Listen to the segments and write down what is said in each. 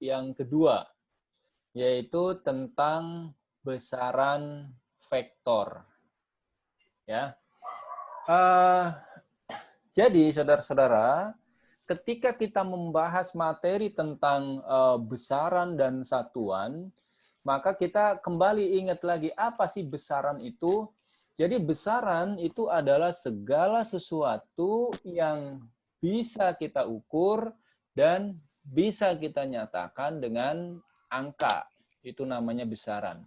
yang kedua, yaitu tentang besaran vektor. Ya. Jadi, saudara-saudara, ketika kita membahas materi tentang besaran dan satuan, maka kita kembali ingat lagi apa sih besaran itu. Jadi besaran itu adalah segala sesuatu yang bisa kita ukur dan bisa kita nyatakan dengan angka. Itu namanya besaran.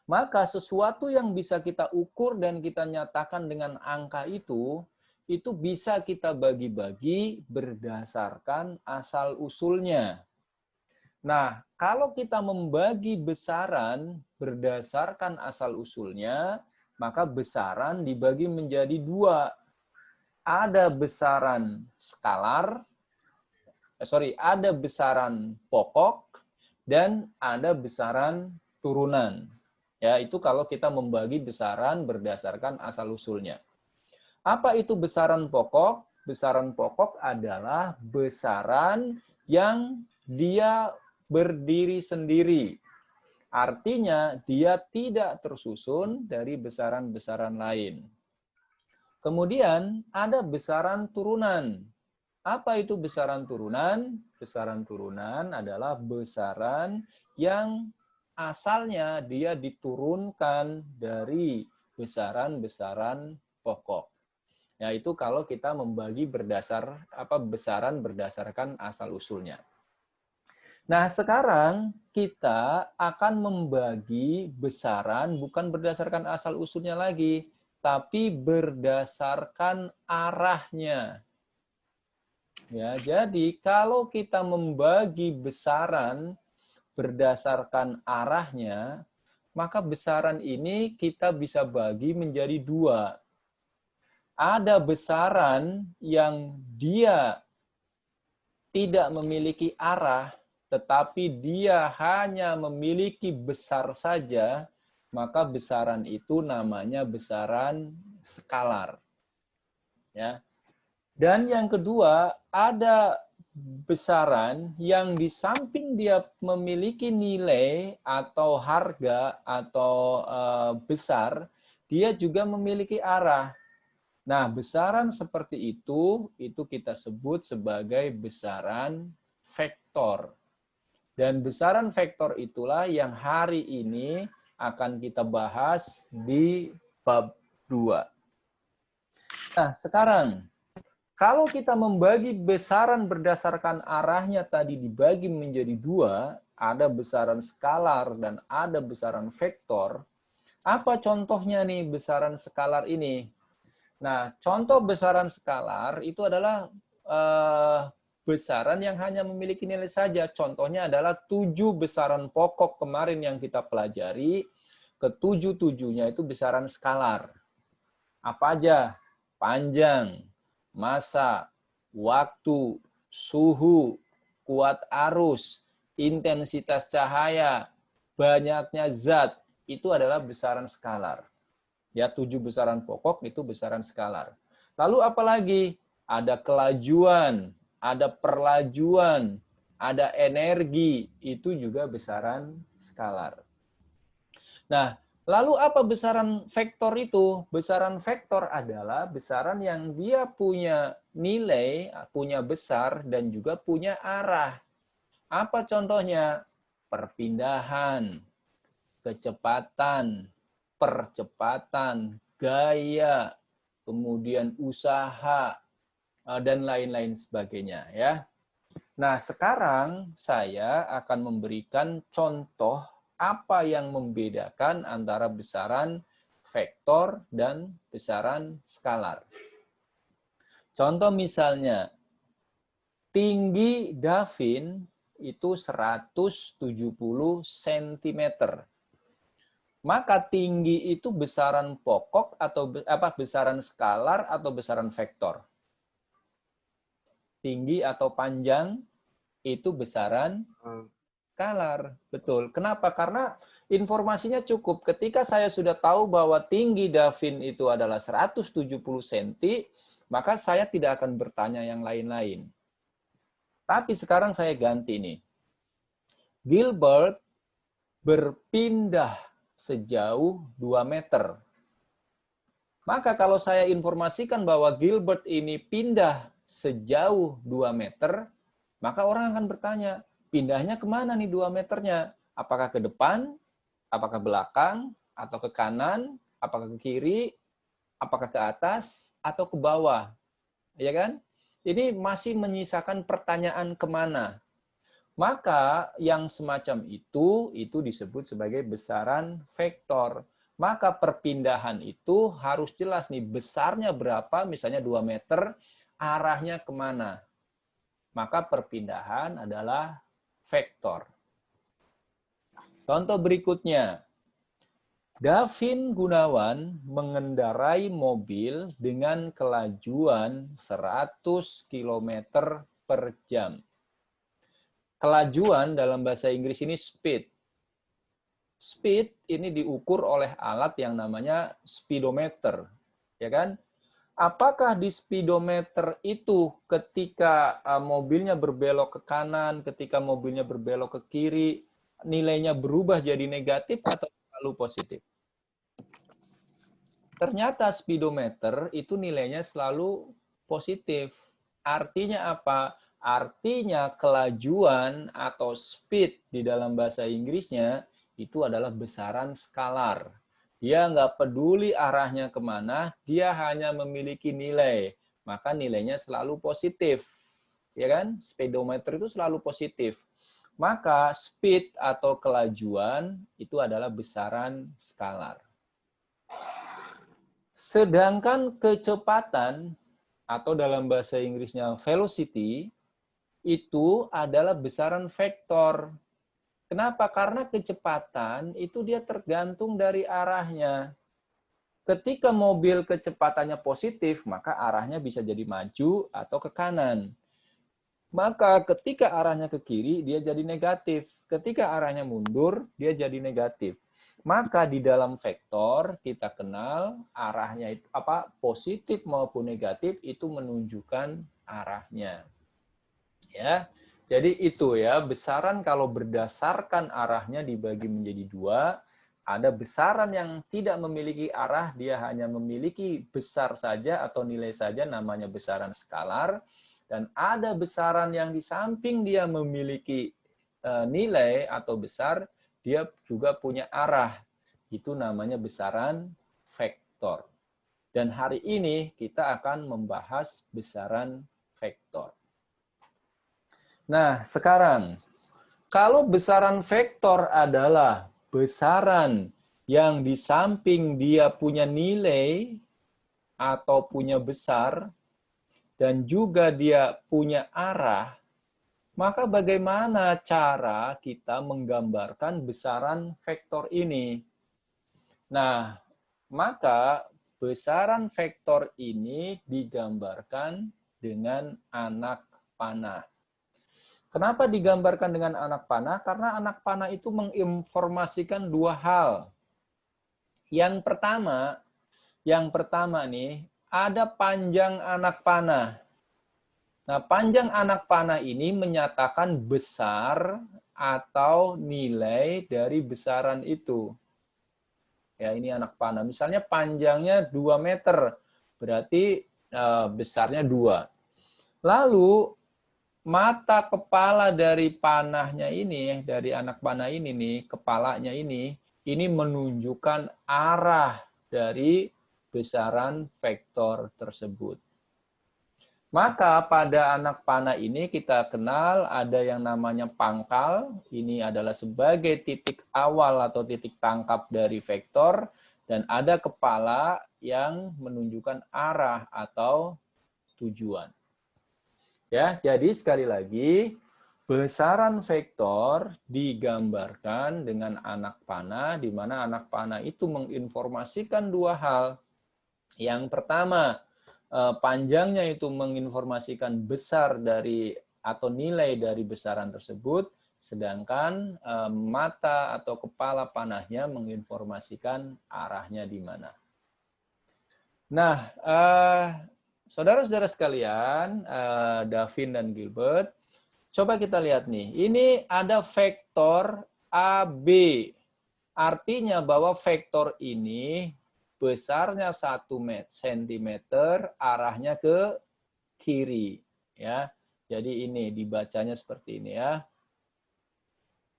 Maka sesuatu yang bisa kita ukur dan kita nyatakan dengan angka itu bisa kita bagi-bagi berdasarkan asal-usulnya. Nah, kalau kita membagi besaran berdasarkan asal-usulnya, maka besaran dibagi menjadi dua. Ada besaran skalar, ada besaran pokok, dan ada besaran turunan. Ya, itu kalau kita membagi besaran berdasarkan asal-usulnya. Apa itu besaran pokok? Besaran pokok adalah besaran yang dia berdiri sendiri. Artinya, dia tidak tersusun dari besaran-besaran lain. Kemudian, ada besaran turunan. Apa itu besaran turunan? Besaran turunan adalah besaran yang asalnya dia diturunkan dari besaran-besaran pokok. Yaitu kalau kita membagi besaran berdasarkan asal-usulnya. Nah, sekarang kita akan membagi besaran bukan berdasarkan asal-usulnya lagi, tapi berdasarkan arahnya. Ya, jadi kalau kita membagi besaran berdasarkan arahnya, maka besaran ini kita bisa bagi menjadi dua. Ada besaran yang dia tidak memiliki arah, tetapi dia hanya memiliki besar saja, maka besaran itu namanya besaran skalar. Ya. Dan yang kedua, ada besaran yang di samping dia memiliki nilai atau harga atau besar, dia juga memiliki arah. Nah, besaran seperti itu kita sebut sebagai besaran vektor. Dan besaran vektor itulah yang hari ini akan kita bahas di bab 2. Nah, sekarang kalau kita membagi besaran berdasarkan arahnya tadi dibagi menjadi dua, ada besaran skalar dan ada besaran vektor. Apa contohnya nih besaran skalar ini? Nah, contoh besaran skalar itu adalah besaran yang hanya memiliki nilai saja. Contohnya adalah 7 besaran pokok kemarin yang kita pelajari. Ketujuh-tujuhnya itu besaran skalar. Apa aja? Panjang, massa, waktu, suhu, kuat arus, intensitas cahaya, banyaknya zat, itu adalah besaran skalar. Ya, 7 besaran pokok itu besaran skalar. Lalu apalagi? Ada kelajuan, ada perlajuan, ada energi, itu juga besaran skalar. Nah, lalu apa besaran vektor itu? Besaran vektor adalah besaran yang dia punya nilai, punya besar, dan juga punya arah. Apa contohnya? Perpindahan, kecepatan, percepatan, gaya, kemudian usaha, dan lain-lain sebagainya. Ya. Nah, sekarang saya akan memberikan contoh apa yang membedakan antara besaran vektor dan besaran skalar. Contoh misalnya, tinggi Davin itu 170 cm. Maka tinggi itu besaran pokok atau besaran skalar atau besaran vektor? Tinggi atau panjang itu besaran skalar. Betul. Kenapa? Karena informasinya cukup. Ketika saya sudah tahu bahwa tinggi Davin itu adalah 170 cm, maka saya tidak akan bertanya yang lain-lain. Tapi sekarang saya ganti nih. Gilbert berpindah sejauh 2 meter. Maka kalau saya informasikan bahwa Gilbert ini pindah sejauh 2 meter, maka orang akan bertanya, pindahnya kemana nih 2 meternya? Apakah ke depan, apakah belakang, atau ke kanan, apakah ke kiri, apakah ke atas, atau ke bawah? Ya kan? Ini masih menyisakan pertanyaan kemana. Maka yang semacam itu disebut sebagai besaran vektor. Maka perpindahan itu harus jelas nih, besarnya berapa, misalnya 2 meter, arahnya kemana. Maka perpindahan adalah vektor. Contoh berikutnya, Davin Gunawan mengendarai mobil dengan kelajuan 100 km per jam. Kelajuan dalam bahasa Inggris ini speed. Speed ini diukur oleh alat yang namanya speedometer, ya kan? Apakah di speedometer itu ketika mobilnya berbelok ke kanan, ketika mobilnya berbelok ke kiri, nilainya berubah jadi negatif atau selalu positif? Ternyata speedometer itu nilainya selalu positif. Artinya apa? Artinya kelajuan atau speed di dalam bahasa Inggrisnya itu adalah besaran skalar. Dia nggak peduli arahnya kemana, dia hanya memiliki nilai. Maka nilainya selalu positif. Ya kan? Speedometer itu selalu positif. Maka speed atau kelajuan itu adalah besaran skalar. Sedangkan kecepatan atau dalam bahasa Inggrisnya velocity itu adalah besaran vektor. Kenapa? Karena kecepatan itu dia tergantung dari arahnya. Ketika mobil kecepatannya positif, maka arahnya bisa jadi maju atau ke kanan. Maka ketika arahnya ke kiri, dia jadi negatif. Ketika arahnya mundur, dia jadi negatif. Maka di dalam vektor kita kenal arahnya itu apa, positif maupun negatif itu menunjukkan arahnya. Ya. Jadi itu ya, besaran kalau berdasarkan arahnya dibagi menjadi dua. Ada besaran yang tidak memiliki arah, dia hanya memiliki besar saja atau nilai saja, namanya besaran skalar. Dan ada besaran yang di samping dia memiliki nilai atau besar, dia juga punya arah. Itu namanya besaran vektor. Dan hari ini kita akan membahas besaran vektor. Nah, sekarang, kalau besaran vektor adalah besaran yang di samping dia punya nilai atau punya besar, dan juga dia punya arah, maka bagaimana cara kita menggambarkan besaran vektor ini? Nah, maka besaran vektor ini digambarkan dengan anak panah. Kenapa digambarkan dengan anak panah? Karena anak panah itu menginformasikan dua hal. Yang pertama nih, ada panjang anak panah. Nah, panjang anak panah ini menyatakan besar atau nilai dari besaran itu. Ya, ini anak panah. Misalnya panjangnya 2 meter, berarti besarnya 2. Lalu mata kepala dari panahnya ini, dari anak panah ini nih, kepalanya ini menunjukkan arah dari besaran vektor tersebut. Maka pada anak panah ini kita kenal ada yang namanya pangkal, ini adalah sebagai titik awal atau titik tangkap dari vektor, dan ada kepala yang menunjukkan arah atau tujuan. Ya, jadi sekali lagi, besaran vektor digambarkan dengan anak panah, di mana anak panah itu menginformasikan dua hal. Yang pertama, panjangnya itu menginformasikan besar dari atau nilai dari besaran tersebut, sedangkan mata atau kepala panahnya menginformasikan arahnya di mana. Nah, saudara-saudara sekalian, Davin dan Gilbert, Coba kita lihat nih. Ini ada vektor AB. Artinya bahwa vektor ini besarnya 1 cm, arahnya ke kiri. Ya. Jadi ini dibacanya seperti ini ya.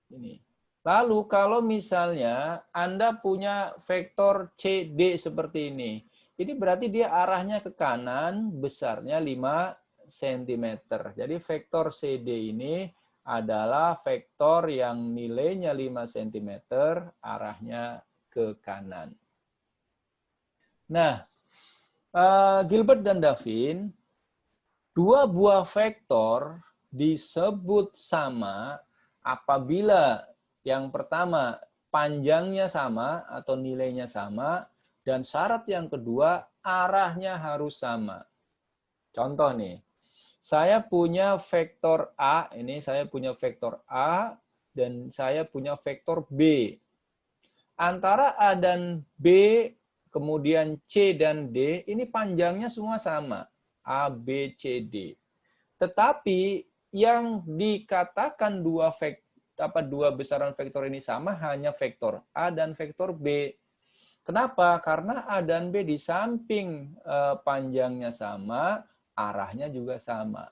Ini. Lalu kalau misalnya Anda punya vektor CD seperti ini berarti dia arahnya ke kanan, besarnya 5 cm. Jadi vektor CD ini adalah vektor yang nilainya 5 cm, arahnya ke kanan. Nah, Gilbert dan Davin, dua buah vektor disebut sama apabila yang pertama panjangnya sama atau nilainya sama, dan syarat yang kedua arahnya harus sama. Contoh nih, saya punya vektor A, ini saya punya vektor A dan saya punya vektor B. Antara A dan B, kemudian C dan D, ini panjangnya semua sama. A, B, C, D. Tetapi yang dikatakan dua besaran vektor ini sama hanya vektor A dan vektor B. Kenapa? Karena A dan B di samping panjangnya sama, arahnya juga sama.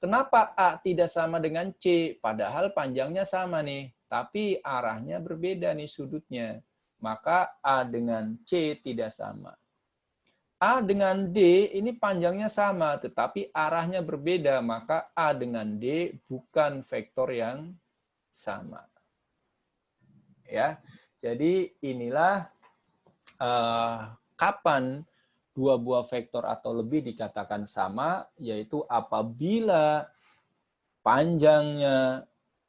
Kenapa A tidak sama dengan C? Padahal panjangnya sama nih, tapi arahnya berbeda nih sudutnya. Maka A dengan C tidak sama. A dengan D ini panjangnya sama, tetapi arahnya berbeda. Maka A dengan D bukan vektor yang sama. Ya, jadi inilah kapan dua buah vektor atau lebih dikatakan sama, yaitu apabila panjangnya,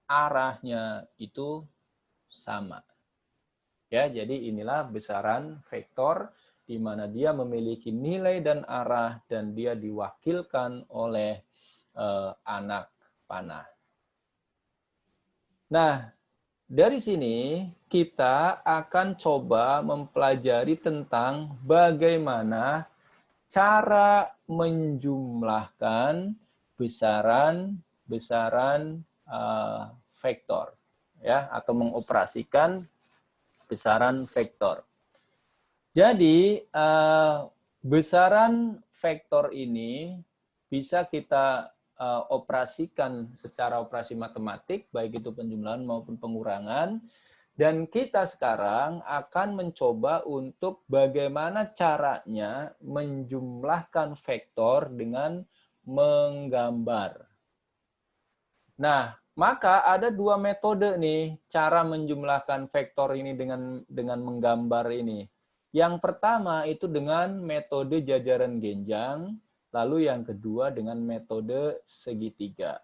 arahnya itu sama. Ya, jadi inilah besaran vektor di mana dia memiliki nilai dan arah dan dia diwakilkan oleh anak panah. Nah, dari sini kita akan coba mempelajari tentang bagaimana cara menjumlahkan besaran vektor, ya, atau mengoperasikan besaran vektor. Jadi besaran vektor ini bisa kita operasikan secara operasi matematik, baik itu penjumlahan maupun pengurangan. Dan kita sekarang akan mencoba untuk bagaimana caranya menjumlahkan vektor dengan menggambar. Nah, maka ada dua metode nih cara menjumlahkan vektor ini dengan menggambar ini. Yang pertama itu dengan metode jajaran genjang, lalu yang kedua dengan metode segitiga.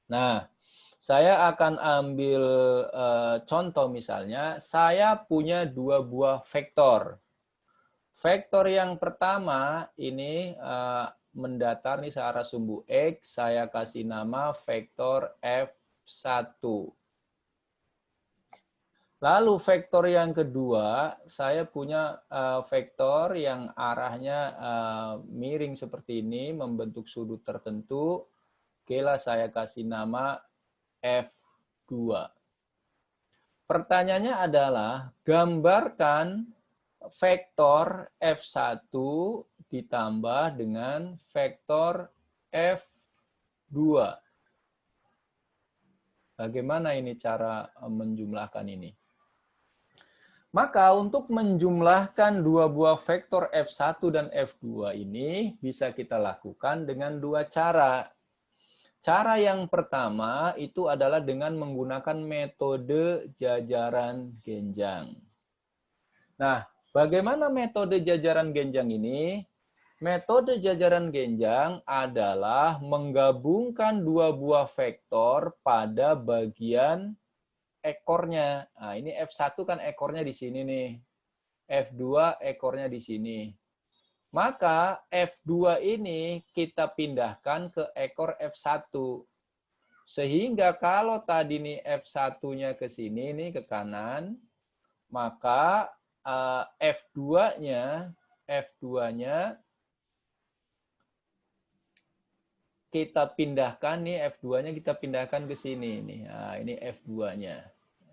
Nah, saya akan ambil contoh misalnya, saya punya dua buah vektor. Vektor yang pertama ini mendatar nih searah sumbu X, saya kasih nama vektor F1. Lalu vektor yang kedua, saya punya vektor yang arahnya miring seperti ini, membentuk sudut tertentu. Oke lah, saya kasih nama F2. Pertanyaannya adalah, gambarkan vektor F1 ditambah dengan vektor F2. Bagaimana ini cara menjumlahkan ini? Maka untuk menjumlahkan dua buah vektor F1 dan F2 ini bisa kita lakukan dengan dua cara. Cara yang pertama itu adalah dengan menggunakan metode jajaran genjang. Nah, bagaimana metode jajaran genjang ini? Metode jajaran genjang adalah menggabungkan dua buah vektor pada bagian ekornya. Nah, ini F1 kan ekornya di sini nih. F2 ekornya di sini. Maka F2 ini kita pindahkan ke ekor F1. Sehingga kalau tadi nih F1-nya ke sini nih ke kanan, maka F2-nya kita pindahkan nih F2-nya kita pindahkan ke sini nih. Nah, ini F2-nya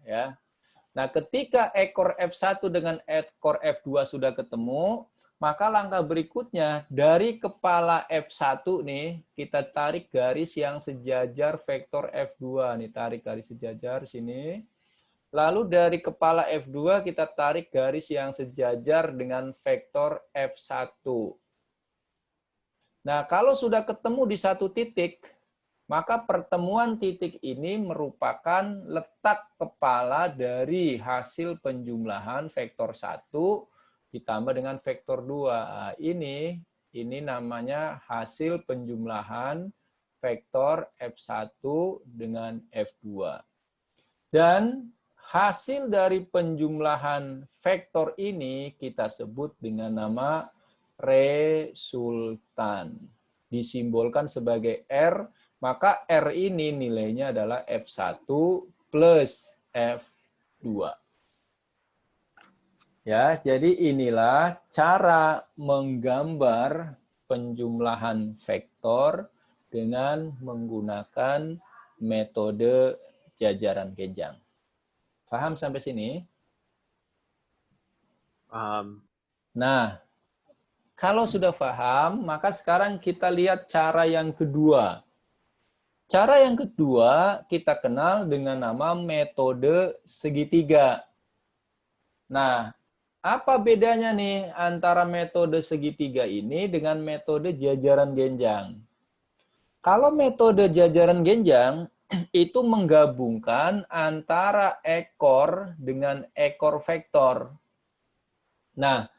ya. Nah, ketika ekor F1 dengan ekor F2 sudah ketemu, maka langkah berikutnya dari kepala F1 nih kita tarik garis yang sejajar vektor F2 nih, tarik garis sejajar sini. Lalu dari kepala F2 kita tarik garis yang sejajar dengan vektor F1. Nah, kalau sudah ketemu di satu titik, maka pertemuan titik ini merupakan letak kepala dari hasil penjumlahan vektor 1 ditambah dengan vektor 2. Nah, ini namanya hasil penjumlahan vektor F1 dengan F2. Dan hasil dari penjumlahan vektor ini kita sebut dengan nama resultan. Disimbolkan sebagai R, maka R ini nilainya adalah F1 plus F2. Ya, jadi inilah cara menggambar penjumlahan vektor dengan menggunakan metode jajaran genjang. Paham sampai sini? Paham. Nah, kalau sudah paham, maka sekarang kita lihat cara yang kedua. Cara yang kedua kita kenal dengan nama metode segitiga. Nah, apa bedanya nih antara metode segitiga ini dengan metode jajaran genjang? Kalau metode jajaran genjang itu menggabungkan antara ekor dengan ekor vektor. Nah,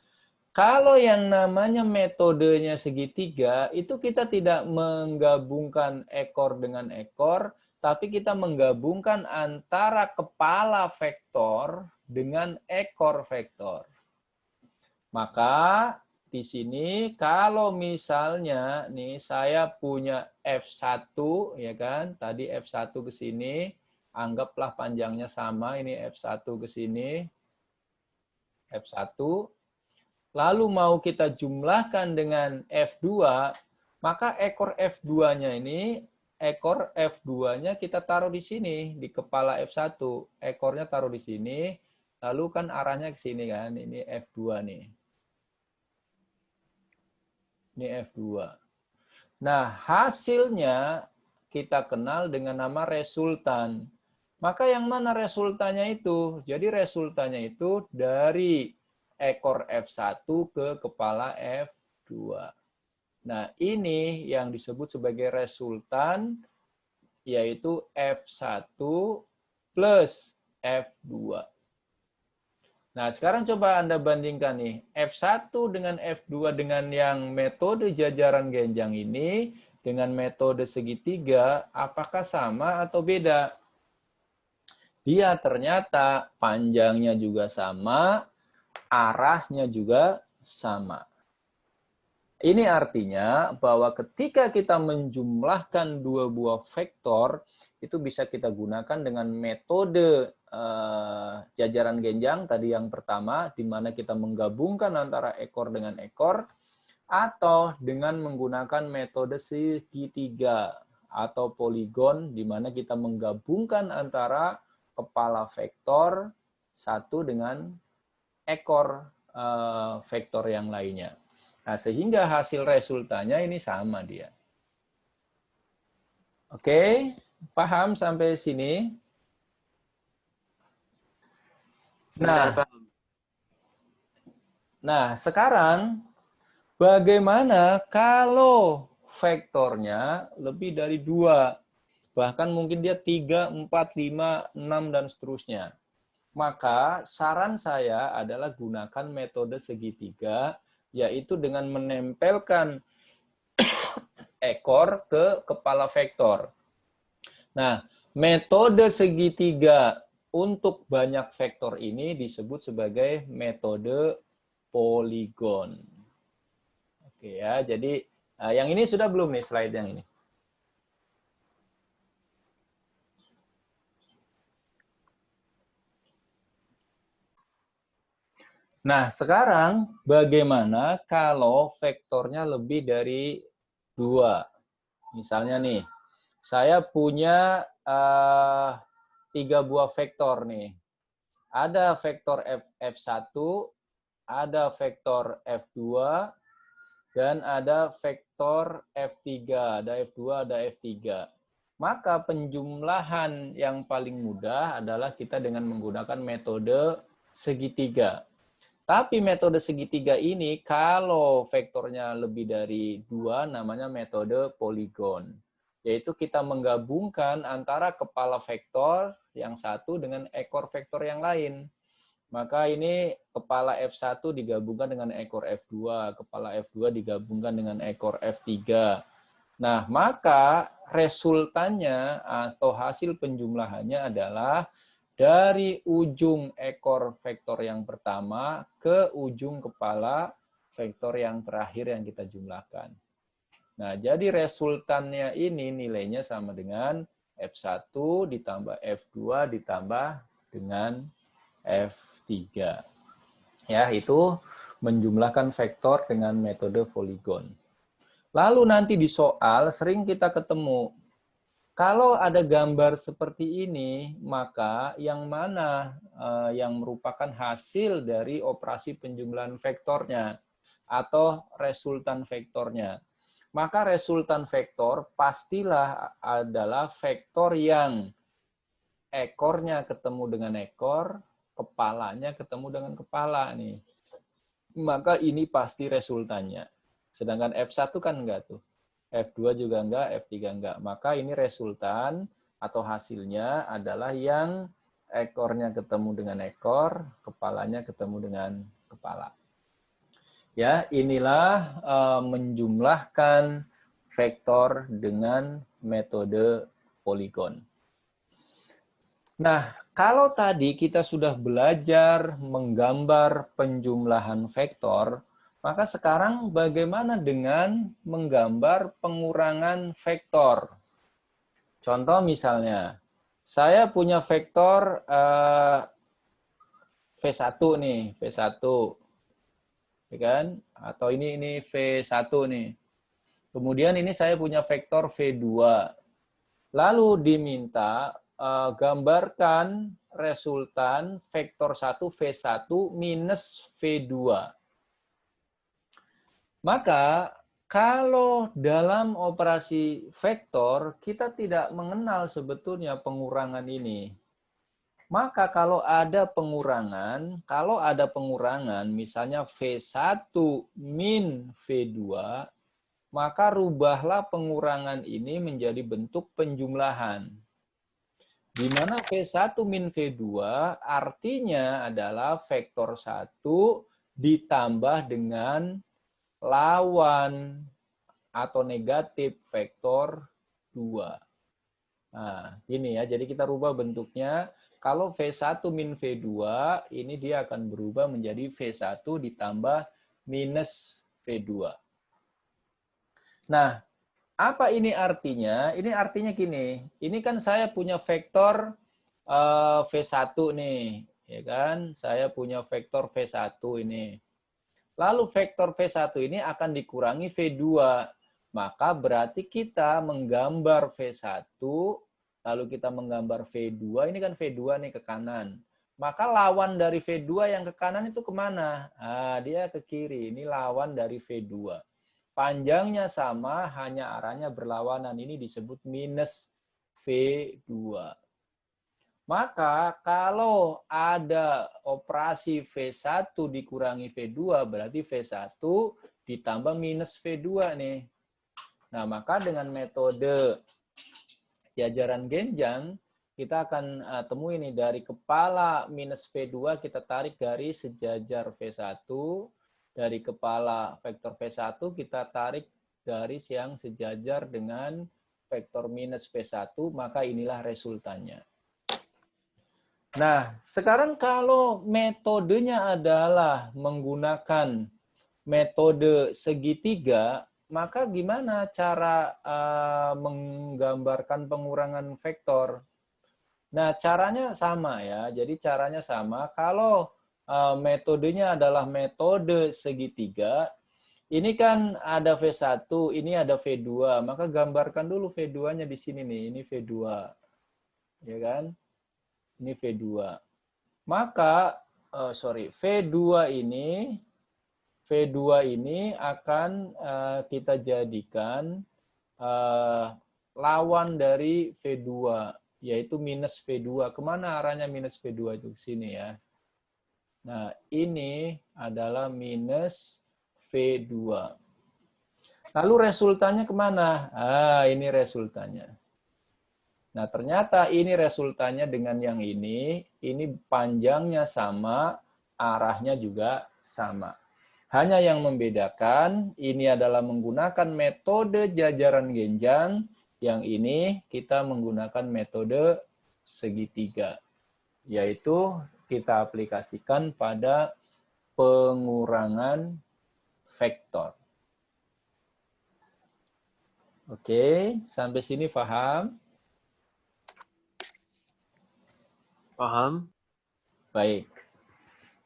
kalau yang namanya metodenya segitiga, itu kita tidak menggabungkan ekor dengan ekor, tapi kita menggabungkan antara kepala vektor dengan ekor vektor. Maka di sini kalau misalnya nih saya punya F1 ya kan, tadi F1 ke sini, anggaplah panjangnya sama, ini F1 ke sini, F1, lalu mau kita jumlahkan dengan F2, maka ekor F2-nya ini, ekor F2-nya kita taruh di sini, di kepala F1. Ekornya taruh di sini, lalu kan arahnya ke sini kan, ini F2 nih. Ini F2. Nah, hasilnya kita kenal dengan nama resultan. Maka yang mana resultannya itu? Jadi resultannya itu dari ekor F1 ke kepala F2. Nah, ini yang disebut sebagai resultan, yaitu F1 plus F2. Nah, sekarang coba Anda bandingkan nih, F1 dengan F2 dengan yang metode jajaran genjang ini, dengan metode segitiga, apakah sama atau beda? Dia ternyata panjangnya juga sama, arahnya juga sama. Ini artinya bahwa ketika kita menjumlahkan dua buah vektor, itu bisa kita gunakan dengan metode jajaran genjang tadi yang pertama, di mana kita menggabungkan antara ekor dengan ekor, atau dengan menggunakan metode segitiga atau poligon, di mana kita menggabungkan antara kepala vektor satu dengan ekor vektor yang lainnya. Nah, sehingga hasil resultannya ini sama dia. Oke, paham sampai sini? Nah, sekarang bagaimana kalau vektornya lebih dari 2? Bahkan mungkin dia 3, 4, 5, 6, dan seterusnya. Maka saran saya adalah gunakan metode segitiga, yaitu dengan menempelkan ekor ke kepala vektor. Nah, metode segitiga untuk banyak vektor ini disebut sebagai metode poligon. Oke ya, jadi yang ini sudah belum nih slide yang ini? Nah, sekarang bagaimana kalau vektornya lebih dari 2? Misalnya nih, saya punya 3 buah vektor nih. Ada vektor F1, ada vektor F2, dan ada vektor F3. Ada F2, ada F3. Maka penjumlahan yang paling mudah adalah kita dengan menggunakan metode segitiga. Tapi metode segitiga ini kalau vektornya lebih dari 2 namanya metode poligon. Yaitu kita menggabungkan antara kepala vektor yang satu dengan ekor vektor yang lain. Maka ini kepala F1 digabungkan dengan ekor F2, kepala F2 digabungkan dengan ekor F3. Nah, maka resultannya atau hasil penjumlahannya adalah dari ujung ekor vektor yang pertama ke ujung kepala vektor yang terakhir yang kita jumlahkan. Nah, jadi resultannya ini nilainya sama dengan F1 ditambah F2 ditambah dengan F3. Ya, itu menjumlahkan vektor dengan metode poligon. Lalu nanti di soal sering kita ketemu, kalau ada gambar seperti ini, maka yang mana yang merupakan hasil dari operasi penjumlahan vektornya atau resultan vektornya. Maka resultan vektor pastilah adalah vektor yang ekornya ketemu dengan ekor, kepalanya ketemu dengan kepala nih. Maka ini pasti resultannya. Sedangkan F1 kan enggak tuh. F2 juga enggak, F3 enggak. Maka ini resultan atau hasilnya adalah yang ekornya ketemu dengan ekor, kepalanya ketemu dengan kepala. Ya, inilah menjumlahkan vektor dengan metode poligon. Nah, kalau tadi kita sudah belajar menggambar penjumlahan vektor, maka sekarang bagaimana dengan menggambar pengurangan vektor? Contoh misalnya, saya punya vektor V1 nih, V1. Ya kan? Atau ini V1 nih. Kemudian ini saya punya vektor V2. Lalu diminta gambarkan resultan vektor 1 V1 minus V2. Maka kalau dalam operasi vektor kita tidak mengenal sebetulnya pengurangan ini. Maka kalau ada pengurangan misalnya V1 min V2, maka rubahlah pengurangan ini menjadi bentuk penjumlahan. Di mana V1 min V2 artinya adalah vektor 1 ditambah dengan lawan atau negatif vektor 2. Nah, ini ya. Jadi kita rubah bentuknya. Kalau V1 min V2, ini dia akan berubah menjadi V1 ditambah minus V2. Nah, apa ini artinya? Ini artinya gini, ini kan saya punya vektor V1 nih, ya kan? Saya punya vektor V1 ini. Lalu vektor V1 ini akan dikurangi V2. Maka berarti kita menggambar V1, lalu kita menggambar V2, ini kan V2 nih ke kanan. Maka lawan dari V2 yang ke kanan itu kemana? Nah, dia ke kiri, ini lawan dari V2. Panjangnya sama, hanya arahnya berlawanan. Ini disebut minus V2. Maka kalau ada operasi V1 dikurangi V2, berarti V1 ditambah minus V2 nih. Nah, maka dengan metode jajaran genjang, kita akan temui ini dari kepala minus V2, kita tarik garis sejajar V1. Dari kepala vektor V1, kita tarik garis yang sejajar dengan vektor minus V1, maka inilah resultannya. Nah, sekarang kalau metodenya adalah menggunakan metode segitiga, maka gimana cara menggambarkan pengurangan vektor? Nah, caranya sama ya. Jadi caranya sama. Kalau metodenya adalah metode segitiga, Ini kan ada V1, ini ada V2, maka gambarkan dulu V2-nya di sini nih, ini V2. Ya kan? Ini V2. Maka V2 ini akan kita jadikan lawan dari V2, yaitu minus V2. Kemana arahnya minus V2 itu? Ke sini ya. Nah, ini adalah minus V2. Lalu resultannya kemana? Ini resultannya. Nah, ternyata ini resultannya dengan yang ini panjangnya sama, arahnya juga sama. Hanya yang membedakan, ini adalah menggunakan metode jajaran genjang, yang ini kita menggunakan metode segitiga, yaitu kita aplikasikan pada pengurangan vektor. Oke, sampai sini paham? Paham? Baik.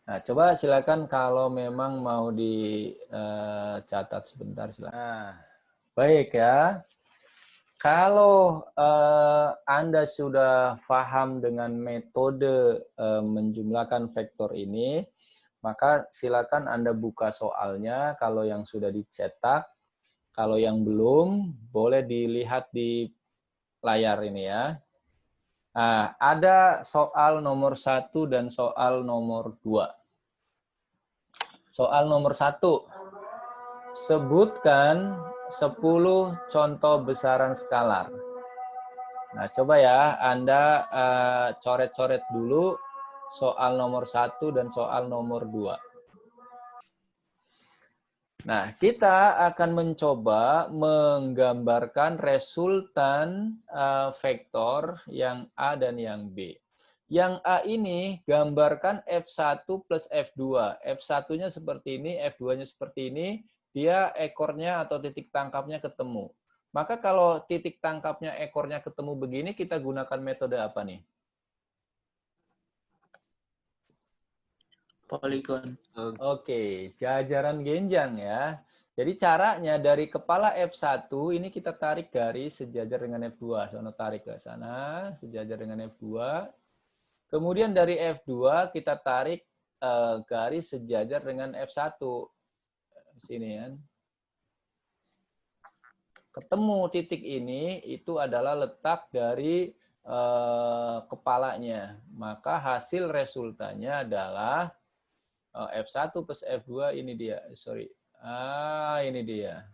Nah, coba silakan kalau memang mau dicatat sebentar, silakan. Nah, baik ya. Kalau Anda sudah paham dengan metode menjumlahkan vektor ini, maka silakan Anda buka soalnya kalau yang sudah dicetak. Kalau yang belum, boleh dilihat di layar ini ya. Nah, ada soal nomor 1 dan soal nomor 2. Soal nomor 1. Sebutkan 10 contoh besaran skalar. Nah, coba ya, Anda coret-coret dulu soal nomor 1 dan soal nomor 2. Nah, kita akan mencoba menggambarkan resultan vektor yang A dan yang B. Yang A ini gambarkan F1 plus F2. F1-nya seperti ini, F2-nya seperti ini, dia ekornya atau titik tangkapnya ketemu. Maka kalau titik tangkapnya ekornya ketemu begini, kita gunakan metode apa nih? Poligon. Oke, jajaran genjang ya. Jadi caranya dari kepala F1 ini kita tarik garis sejajar dengan F2. Sono tarik ke sana, sejajar dengan F2. Kemudian dari F2 kita tarik garis sejajar dengan F1. Sini kan. Ketemu titik ini, itu adalah letak dari kepalanya. Maka hasil resultannya adalah F1 plus F2, ini dia. Sorry. Ini dia.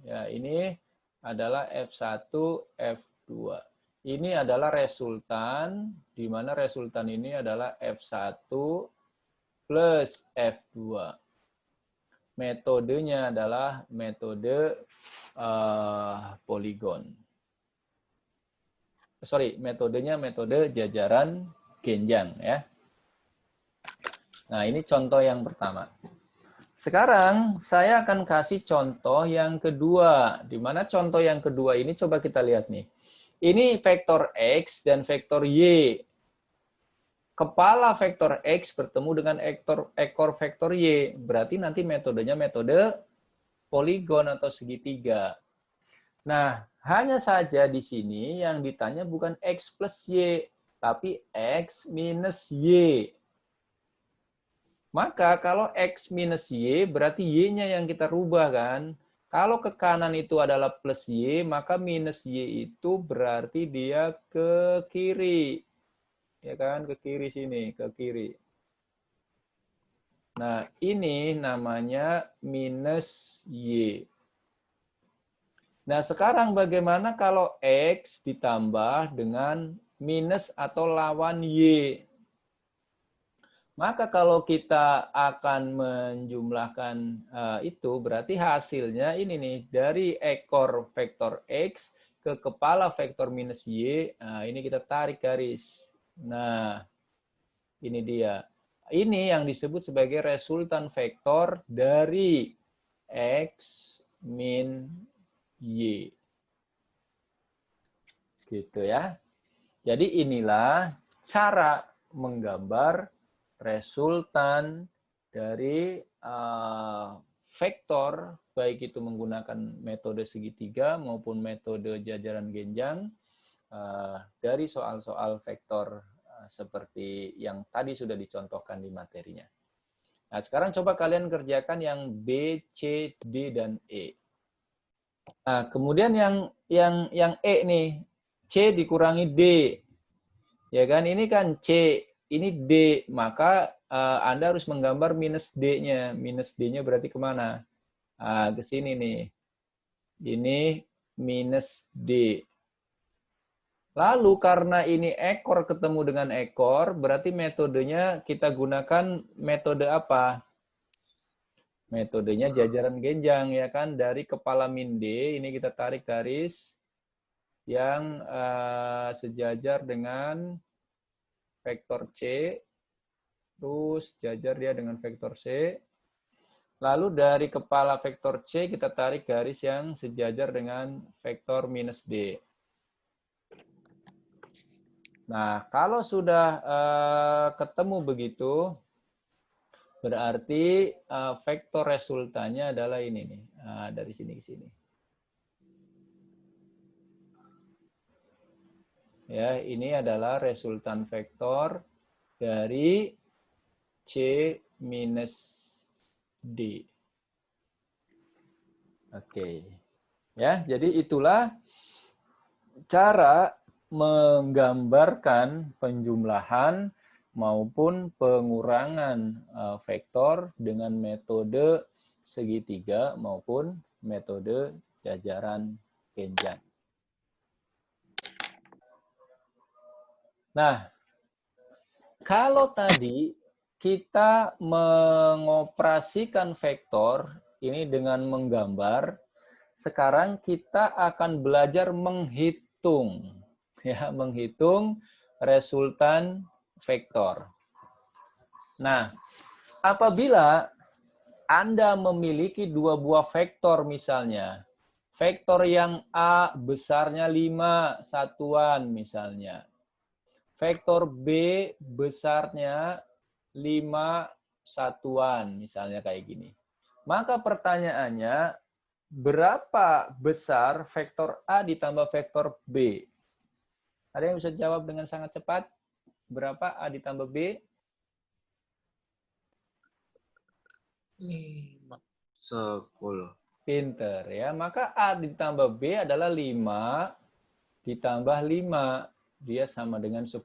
Ya, ini adalah F1, F2. Ini adalah resultan, di mana resultan ini adalah F1 plus F2. Metodenya adalah metode poligon. Sorry, metodenya metode jajaran genjang ya. Nah, ini contoh yang pertama. Sekarang saya akan kasih contoh yang kedua. Di mana contoh yang kedua ini coba kita lihat nih. Ini vektor X dan vektor Y. Kepala vektor X bertemu dengan ekor vektor Y. Berarti nanti metodenya metode poligon atau segitiga. Nah, hanya saja di sini yang ditanya bukan X plus Y, tapi X minus Y. Maka kalau X minus Y, berarti Y-nya yang kita rubah kan. Kalau ke kanan itu adalah plus Y, maka minus Y itu berarti dia ke kiri. Ya kan, ke kiri sini, ke kiri. Nah, ini namanya minus Y. Nah, sekarang bagaimana kalau X ditambah dengan minus atau lawan Y? Maka kalau kita akan menjumlahkan itu, berarti hasilnya ini nih, dari ekor vektor X ke kepala vektor minus Y, ini kita tarik garis. Nah, ini dia. Ini yang disebut sebagai resultan vektor dari X min Y. Gitu ya. Jadi inilah cara menggambar resultan dari vektor, baik itu menggunakan metode segitiga maupun metode jajaran genjang, dari soal-soal vektor seperti yang tadi sudah dicontohkan di materinya. Nah, sekarang coba kalian kerjakan yang B, C, D, dan E. Nah, kemudian yang E nih, C dikurangi D. Ya kan, ini kan C, ini D, maka Anda harus menggambar minus D-nya. Minus D-nya berarti kemana? Nah, ke sini nih. Ini minus D. Lalu karena ini ekor ketemu dengan ekor, berarti metodenya kita gunakan metode apa? Metodenya jajaran genjang, ya kan? Dari kepala min D, ini kita tarik garis yang sejajar dengan vektor C, terus jajar dia dengan vektor C. Lalu dari kepala vektor C kita tarik garis yang sejajar dengan vektor minus D. Nah, kalau sudah ketemu begitu, berarti vektor resultannya adalah ini nih, dari sini ke sini. Ya, ini adalah resultan vektor dari C minus D. Oke. Ya, jadi itulah cara menggambarkan penjumlahan maupun pengurangan vektor dengan metode segitiga maupun metode jajaran genjang. Nah, kalau tadi kita mengoperasikan vektor ini dengan menggambar, sekarang kita akan belajar menghitung, ya, menghitung resultan vektor. Nah, apabila Anda memiliki dua buah vektor misalnya, vektor yang A besarnya 5 satuan misalnya, vektor B besarnya 5 satuan, misalnya kayak gini. Maka pertanyaannya, berapa besar vektor A ditambah vektor B? Ada yang bisa jawab dengan sangat cepat? Berapa A ditambah B? 10. Pinter ya. Maka A ditambah B adalah 5 ditambah 5. Dia sama dengan 10.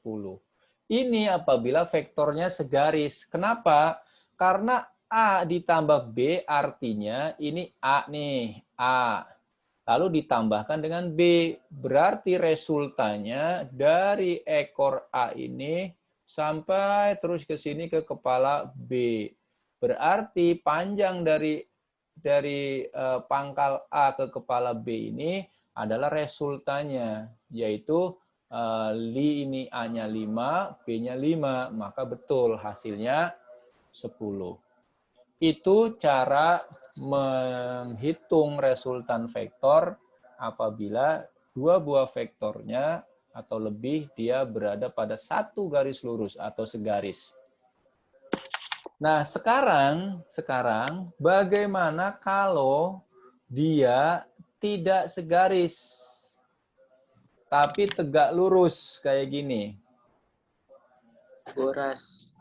Ini apabila vektornya segaris. Kenapa? Karena A ditambah B artinya ini A nih. A. Lalu ditambahkan dengan B. Berarti resultanya dari ekor A ini sampai terus ke sini ke kepala B. Berarti panjang dari pangkal A ke kepala B ini adalah resultannya, yaitu ini A-nya 5, B-nya 5, maka betul hasilnya 10. Itu cara menghitung resultan vektor apabila dua buah vektornya atau lebih dia berada pada satu garis lurus atau segaris. Nah, sekarang bagaimana kalau dia tidak segaris tapi tegak lurus kayak gini? Boras.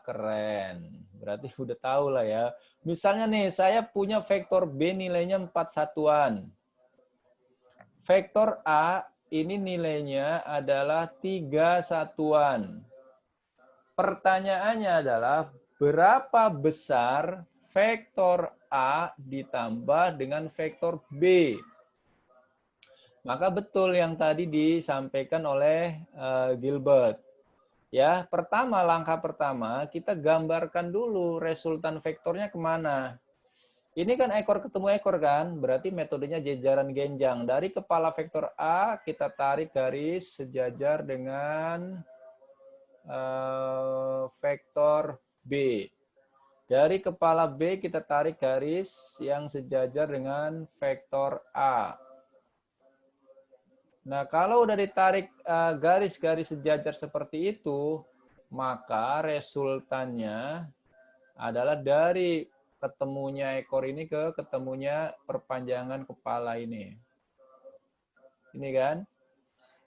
Keren. Berarti udah tahu lah ya. Misalnya nih, saya punya vektor B nilainya 4 satuan. Vektor A ini nilainya adalah 3 satuan. Pertanyaannya adalah, berapa besar vektor A ditambah dengan vektor B? Maka betul yang tadi disampaikan oleh Gilbert. Ya, langkah pertama kita gambarkan dulu resultan vektornya kemana. Ini kan ekor ketemu ekor kan, berarti metodenya jajaran genjang. Dari kepala vektor A kita tarik garis sejajar dengan vektor B. Dari kepala B kita tarik garis yang sejajar dengan vektor A. Nah, kalau udah ditarik garis-garis sejajar seperti itu, maka resultannya adalah dari ketemunya ekor ini ke ketemunya perpanjangan kepala ini. Ini kan?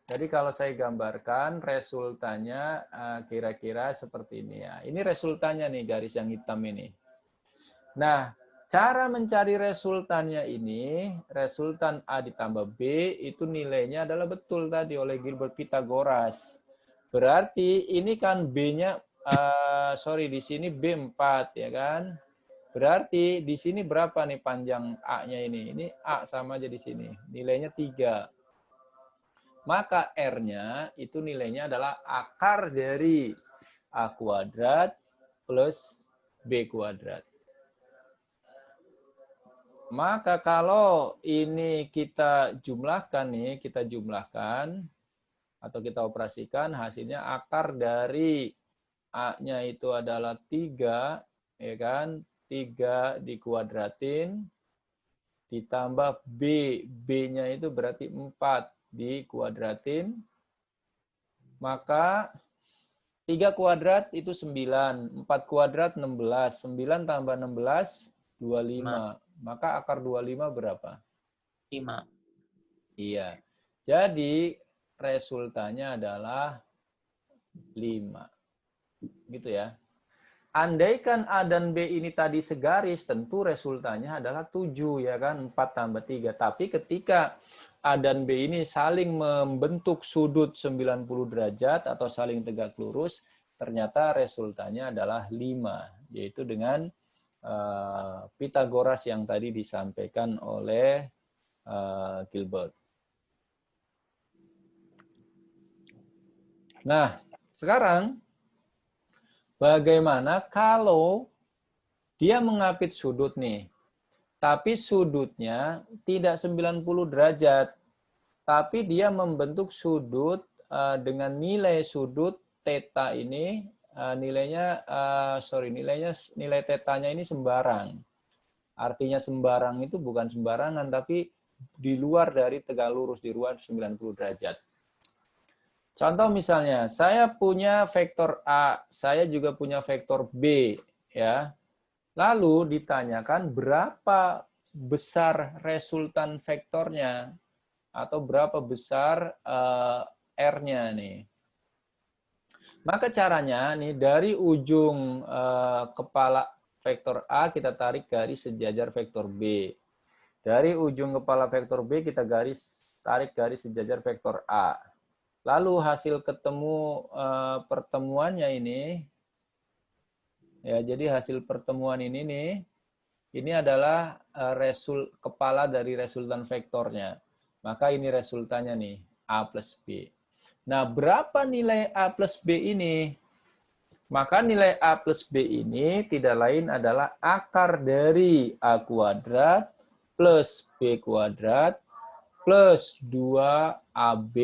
Jadi kalau saya gambarkan resultannya kira-kira seperti ini ya. Ini resultannya nih, garis yang hitam ini. Nah, cara mencari resultannya ini, resultan A ditambah B, itu nilainya adalah betul tadi oleh Gilbert Pythagoras. Berarti ini kan B-nya, di sini B4 ya kan. Berarti di sini berapa nih panjang A-nya ini? Ini A sama aja di sini. Nilainya 3. Maka R-nya itu nilainya adalah akar dari A kuadrat plus B kuadrat. Maka kalau ini kita jumlahkan nih, atau kita operasikan, hasilnya akar dari A-nya itu adalah 3, ya kan? 3 dikuadratin, ditambah B, B-nya itu berarti 4 dikuadratin, maka 3 kuadrat itu 9, 4 kuadrat 16, 9 tambah 16, 25. Maka akar 25 berapa? 5. Iya. Jadi resultannya adalah 5. Gitu ya. Andaikan A dan B ini tadi segaris, tentu resultannya adalah 7 ya kan, 4 tambah 3. Tapi ketika A dan B ini saling membentuk sudut 90 derajat atau saling tegak lurus, ternyata resultannya adalah 5, yaitu dengan Pythagoras yang tadi disampaikan oleh Gilbert. Nah, sekarang bagaimana kalau dia mengapit sudut nih, tapi sudutnya tidak 90 derajat, tapi dia membentuk sudut dengan nilai sudut theta ini, nilai tetanya ini sembarang. Artinya sembarang itu bukan sembarangan, tapi di luar dari tegak lurus, di luar 90 derajat. Contoh misalnya, saya punya vektor A, saya juga punya vektor B, ya. Lalu ditanyakan berapa besar resultan vektornya atau berapa besar R-nya nih. Maka caranya nih dari ujung kepala vektor A kita tarik garis sejajar vektor B. Dari ujung kepala vektor B kita tarik garis sejajar vektor A. Lalu hasil ketemu pertemuannya ini, ya jadi hasil pertemuan ini nih, ini adalah kepala dari resultan vektornya. Maka ini resultannya nih, A plus B. Nah, berapa nilai A plus B ini? Maka nilai A plus B ini tidak lain adalah akar dari A kuadrat plus B kuadrat plus 2AB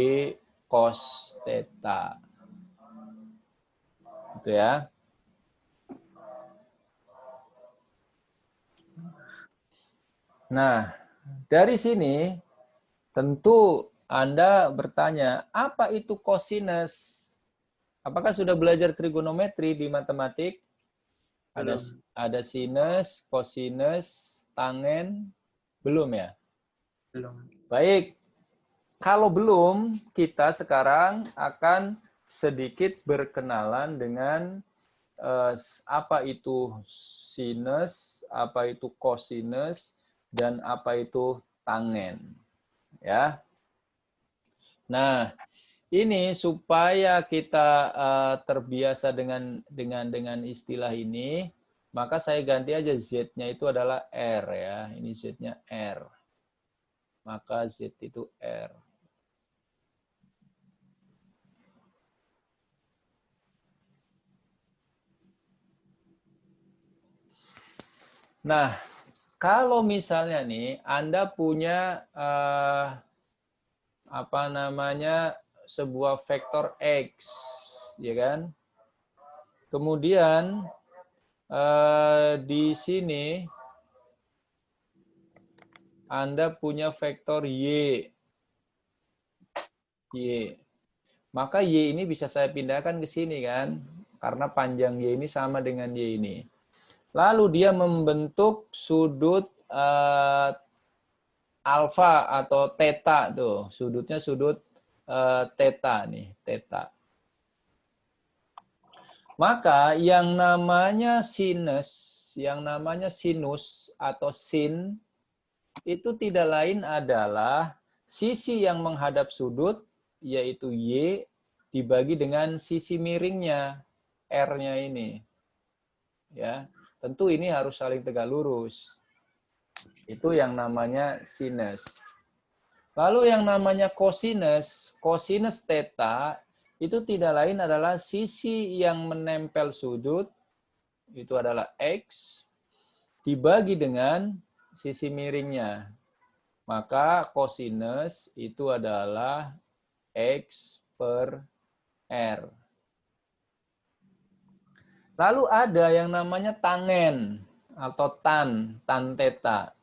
cos theta. Gitu ya. Nah, dari sini tentu Anda bertanya, apa itu cosinus? Apakah sudah belajar trigonometri di matematik? Ada sinus, cosinus, tangen? Belum ya? Belum. Baik. Kalau belum, kita sekarang akan sedikit berkenalan dengan apa itu sinus, apa itu cosinus, dan apa itu tangen. Ya. Nah, ini supaya kita terbiasa dengan istilah ini, maka saya ganti aja Z-nya itu adalah R ya. Ini Z-nya R. Maka Z itu R. Nah, kalau misalnya nih Anda punya sebuah vektor X, ya kan? Kemudian di sini Anda punya vektor Y. Maka Y ini bisa saya pindahkan ke sini kan? Karena panjang Y ini sama dengan Y ini. Lalu dia membentuk sudut alfa atau theta tuh. Sudutnya sudut theta nih, theta. Maka yang namanya sinus atau sin itu tidak lain adalah sisi yang menghadap sudut, yaitu Y, dibagi dengan sisi miringnya, R-nya ini. Ya, tentu ini harus saling tegak lurus. Itu yang namanya sinus. Lalu yang namanya kosinus theta, itu tidak lain adalah sisi yang menempel sudut, itu adalah X, dibagi dengan sisi miringnya. Maka kosinus itu adalah X per R. Lalu ada yang namanya tangen atau tan theta.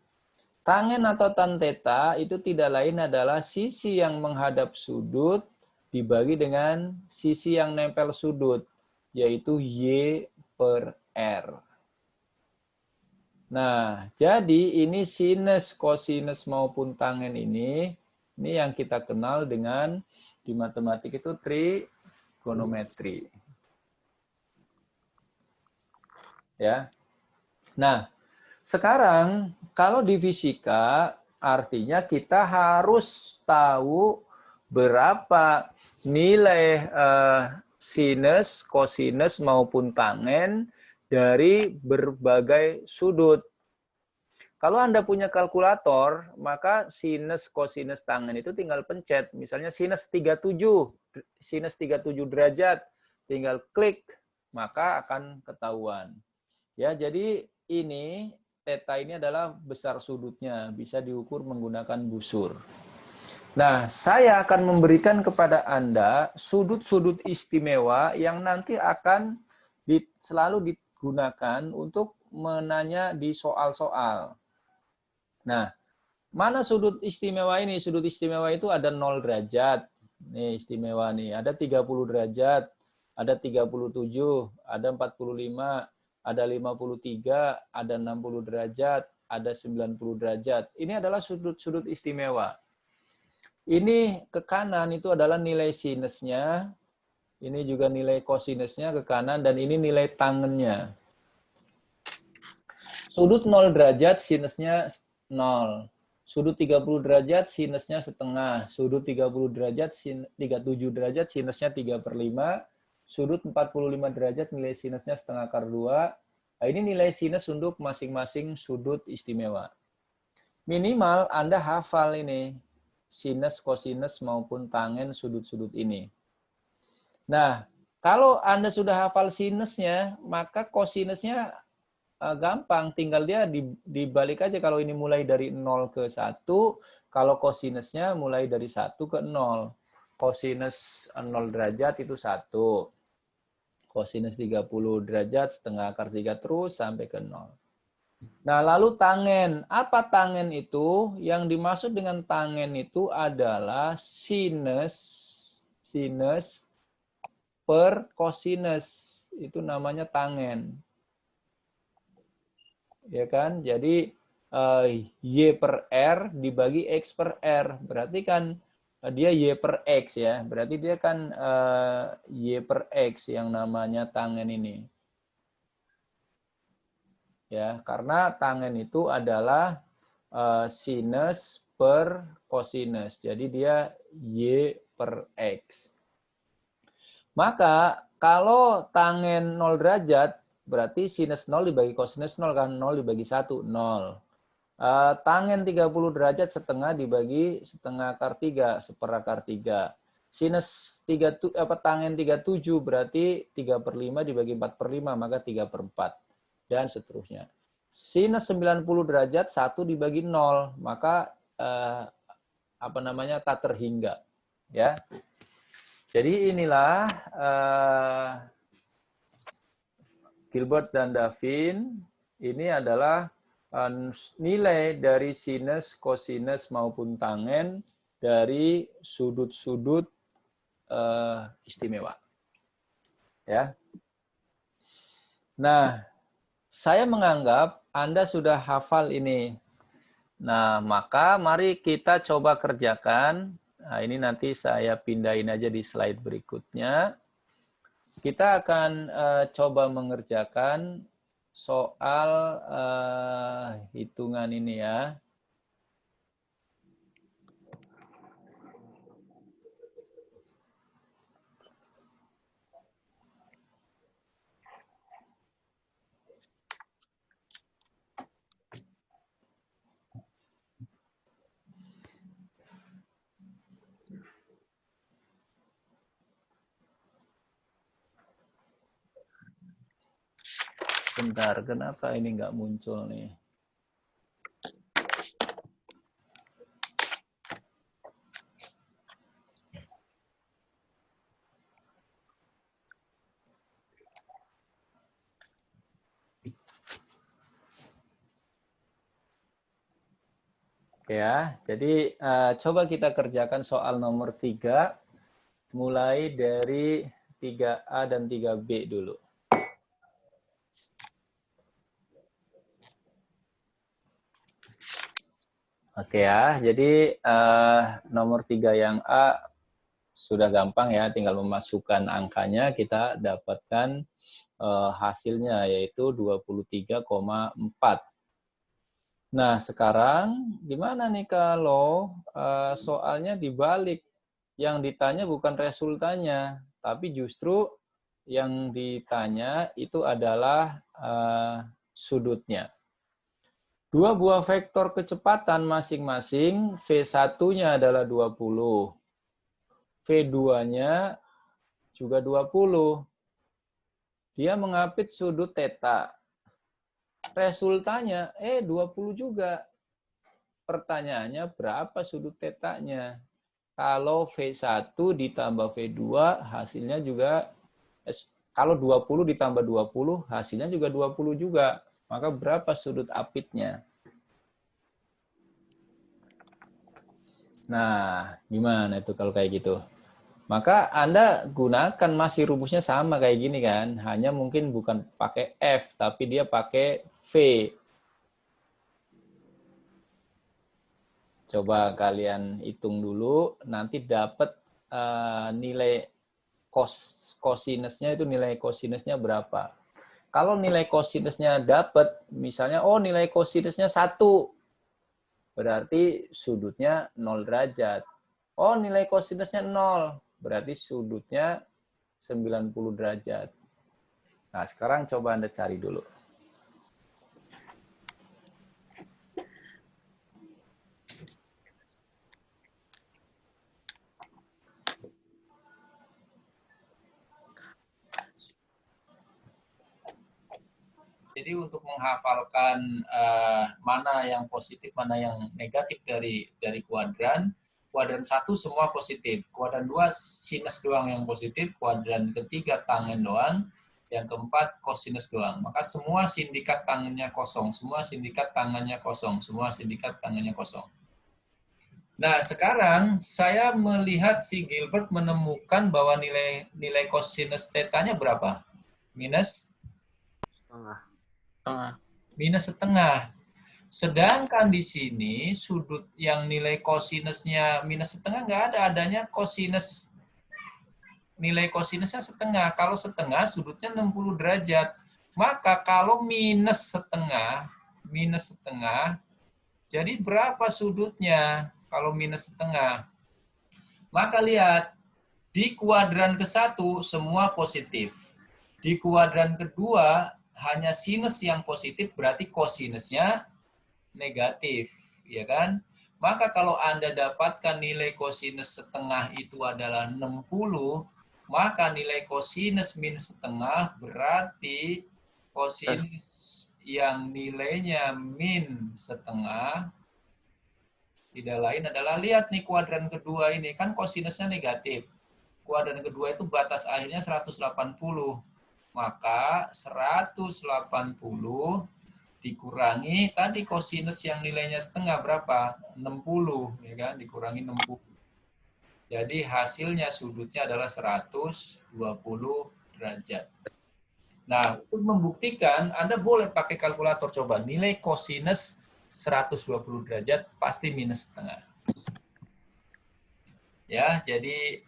Tangen atau tan theta itu tidak lain adalah sisi yang menghadap sudut dibagi dengan sisi yang nempel sudut, yaitu Y per R. Nah, jadi ini sinus, kosinus maupun tangen ini yang kita kenal dengan di matematik itu trigonometri. Ya. Nah, sekarang kalau di fisika artinya kita harus tahu berapa nilai sinus, kosinus maupun tangen dari berbagai sudut. Kalau Anda punya kalkulator, maka sinus, kosinus, tangen itu tinggal pencet. Misalnya sinus 37 derajat, tinggal klik, maka akan ketahuan. Ya, jadi ini theta ini adalah besar sudutnya, bisa diukur menggunakan busur. Nah, saya akan memberikan kepada Anda sudut-sudut istimewa yang nanti akan selalu digunakan untuk menanya di soal-soal. Nah, mana sudut istimewa ini? Sudut istimewa itu ada 0 derajat. Nih istimewa nih, ada 30 derajat, ada 37, ada 45, ada 53, ada 60 derajat, ada 90 derajat. Ini adalah sudut-sudut istimewa. Ini ke kanan itu adalah nilai sinusnya, ini juga nilai kosinusnya ke kanan, dan ini nilai tangennya. Sudut 0 derajat sinusnya 0. Sudut 30 derajat sinusnya setengah. Sudut 30 derajat, 37 derajat sinusnya 3/5. Sudut 45 derajat nilai sinusnya setengah akar 2. Nah, ini nilai sinus untuk masing-masing sudut istimewa. Minimal Anda hafal ini. Sinus, kosinus, maupun tangen sudut-sudut ini. Nah, kalau Anda sudah hafal sinusnya, maka kosinusnya gampang. Tinggal dia dibalik aja. Kalau ini mulai dari 0 ke 1, kalau kosinusnya mulai dari 1 ke 0. Kosinus 0 derajat itu 1. Kosinus 30 derajat, setengah akar 3 terus sampai ke 0. Nah, lalu tangen. Apa tangen itu? Yang dimaksud dengan tangen itu adalah sinus per kosinus. Itu namanya tangen. Ya kan? Jadi Y per R dibagi X per R. Berarti kan dia Y per X ya. Berarti dia kan Y per X yang namanya tangen ini. Ya, karena tangen itu adalah sinus per kosinus. Jadi dia Y per X. Maka kalau tangen 0 derajat, berarti sinus 0 dibagi kosinus 0 kan, 0 dibagi 1, 0. Tangen 30 derajat setengah dibagi setengah akar 3, seperakar 3. Sinus tangen 37 berarti 3/5 dibagi 4/5, maka 3/4. Dan seterusnya. Sinus 90 derajat 1 dibagi 0, maka tak terhingga. Ya. Jadi inilah Gilbert dan Davin, ini adalah nilai dari sinus, kosinus maupun tangen dari sudut-sudut istimewa. Ya. Nah, saya menganggap Anda sudah hafal ini. Nah, maka mari kita coba kerjakan. Nah, ini nanti saya pindahin aja di slide berikutnya. Kita akan coba mengerjakan soal hitungan ini ya. Bentar, kenapa ini nggak muncul nih? Oke ya, jadi coba kita kerjakan soal nomor 3, mulai dari 3A dan 3B dulu. Oke ya, jadi nomor 3 yang A sudah gampang ya, tinggal memasukkan angkanya, kita dapatkan hasilnya yaitu 23,4. Nah, sekarang gimana nih kalau soalnya dibalik? Yang ditanya bukan resultannya, tapi justru yang ditanya itu adalah sudutnya. Dua buah vektor kecepatan masing-masing, V1-nya adalah 20, V2-nya juga 20. Dia mengapit sudut θ. Resultanya 20 juga. Pertanyaannya berapa sudut θ-nya? Kalau V1 ditambah V2 hasilnya juga, kalau 20 ditambah 20 hasilnya juga 20 juga. Maka berapa sudut apitnya? Nah, gimana itu kalau kayak gitu? Maka Anda gunakan masih rumusnya sama kayak gini kan, hanya mungkin bukan pakai F, tapi dia pakai V. Coba kalian hitung dulu, nanti dapat nilai cosinusnya itu nilai cosinusnya berapa. Kalau nilai cosinusnya dapat, misalnya, nilai cosinusnya 1, berarti sudutnya 0 derajat. Nilai cosinusnya 0, berarti sudutnya 90 derajat. Nah, sekarang coba Anda cari dulu. Jadi untuk menghafalkan mana yang positif, mana yang negatif dari kuadran, kuadran 1 semua positif, kuadran 2 sinus doang yang positif, kuadran ketiga tangen doang, yang keempat kosinus doang. Maka semua sindikat tangannya kosong, semua sindikat tangannya kosong, semua sindikat tangannya kosong. Nah, sekarang saya melihat si Gilbert menemukan bahwa nilai kosinus θ-nya berapa? Minus Setengah. minus setengah. Sedangkan di sini sudut yang nilai kosinusnya minus setengah nggak ada, adanya kosinus, nilai kosinusnya setengah. Kalau setengah sudutnya 60 derajat. Maka kalau minus setengah, jadi berapa sudutnya kalau minus setengah? Maka lihat, di kuadran ke-1 semua positif. Di kuadran kedua hanya sinus yang positif, berarti kosinusnya negatif, ya kan? Maka kalau Anda dapatkan nilai kosinus setengah itu adalah 60, maka nilai kosinus minus setengah berarti kosinus yang nilainya min setengah tidak lain adalah, lihat nih kuadran kedua ini, kan kosinusnya negatif. Kuadran kedua itu batas akhirnya 180. Maka 180 dikurangi tadi kosinus yang nilainya setengah berapa? 60, ya kan? Dikurangi 60. Jadi hasilnya sudutnya adalah 120 derajat. Nah, untuk membuktikan, Anda boleh pakai kalkulator. Coba nilai kosinus 120 derajat pasti minus setengah. Ya, jadi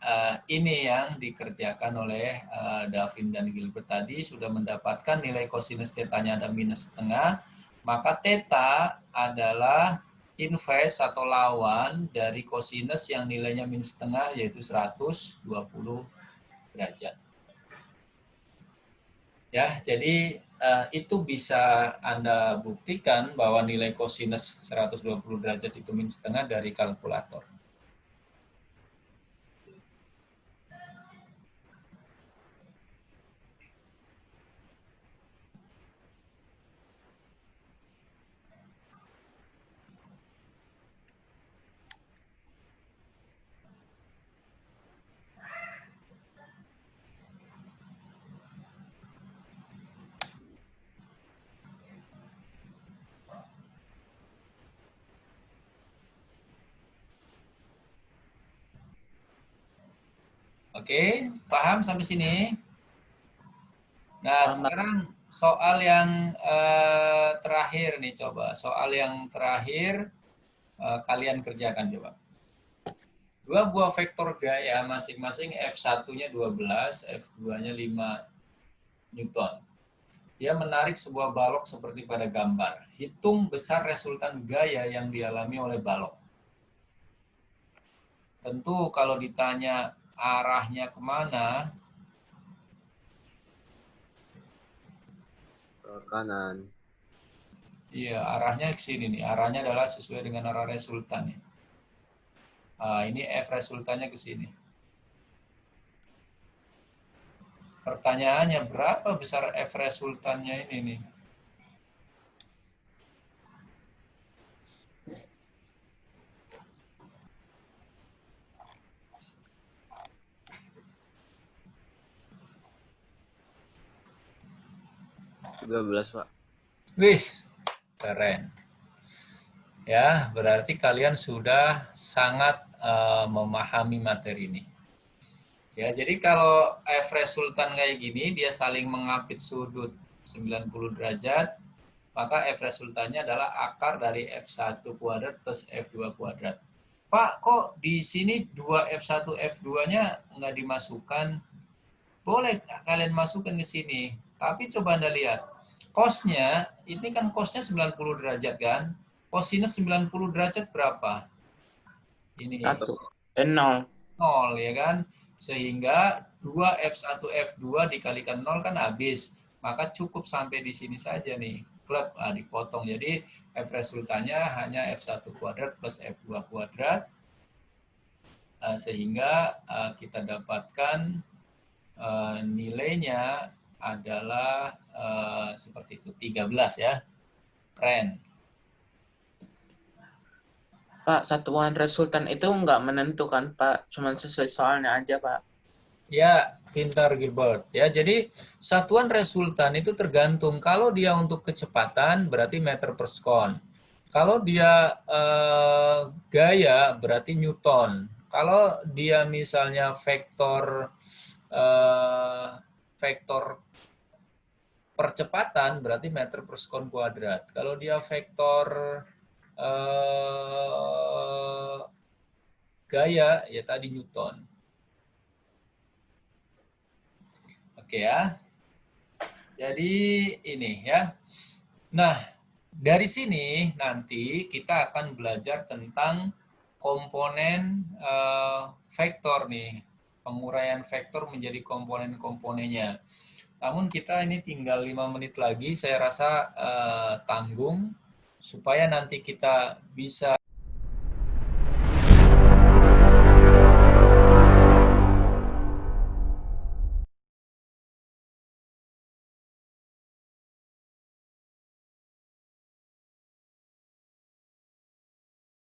ini yang dikerjakan oleh Davin dan Gilbert tadi, sudah mendapatkan nilai kosinus tetanya ada minus setengah, maka theta adalah inverse atau lawan dari kosinus yang nilainya minus setengah, yaitu 120 derajat. Ya, jadi itu bisa Anda buktikan bahwa nilai kosinus 120 derajat itu minus setengah dari kalkulator. Oke, paham sampai sini? Nah, sekarang soal yang terakhir nih, coba. Soal yang terakhir kalian kerjakan coba. Dua buah vektor gaya masing-masing F1-nya 12, F2-nya 5 Newton. Dia menarik sebuah balok seperti pada gambar. Hitung besar resultan gaya yang dialami oleh balok. Tentu kalau ditanya arahnya kemana, Ke kanan. iya, arahnya ke sini nih. Arahnya adalah sesuai dengan arah resultan. Nah, ini F resultannya ke sini. Pertanyaannya, berapa besar F resultannya ini nih? belas, Pak. Wih, keren. Ya, berarti kalian sudah sangat memahami materi ini. Ya, jadi kalau F resultan kayak gini, dia saling mengapit sudut 90 derajat, maka F resultannya adalah akar dari F1 kuadrat plus F2 kuadrat. Pak, kok di sini 2F1, F2-nya nggak dimasukkan? Boleh kalian masukkan ke sini. Tapi coba Anda lihat. Cos-nya, ini kan cos-nya 90 derajat kan? Kosinus 90 derajat berapa? Ini 1. 0. 0 ya kan? Sehingga 2F1 F2 dikalikan 0 kan habis. Maka cukup sampai di sini saja nih. Klub dipotong. Jadi F resultannya hanya F1 kuadrat plus F2 kuadrat. Sehingga kita dapatkan nilainya adalah seperti itu. 13 ya. Keren. Pak, satuan resultan itu nggak menentukan, Pak. Cuman sesuai soalnya aja, Pak. Ya, pintar Gilbert. Ya, jadi satuan resultan itu tergantung. Kalau dia untuk kecepatan berarti meter per sekon. Kalau dia gaya berarti Newton. Kalau dia misalnya vektor percepatan berarti meter per sekon kuadrat. Kalau dia vektor gaya ya tadi Newton. Oke ya. Jadi ini ya. Nah, dari sini nanti kita akan belajar tentang komponen vektor nih. Penguraian vektor menjadi komponen-komponennya. Namun kita ini tinggal 5 menit lagi, saya rasa tanggung supaya nanti kita bisa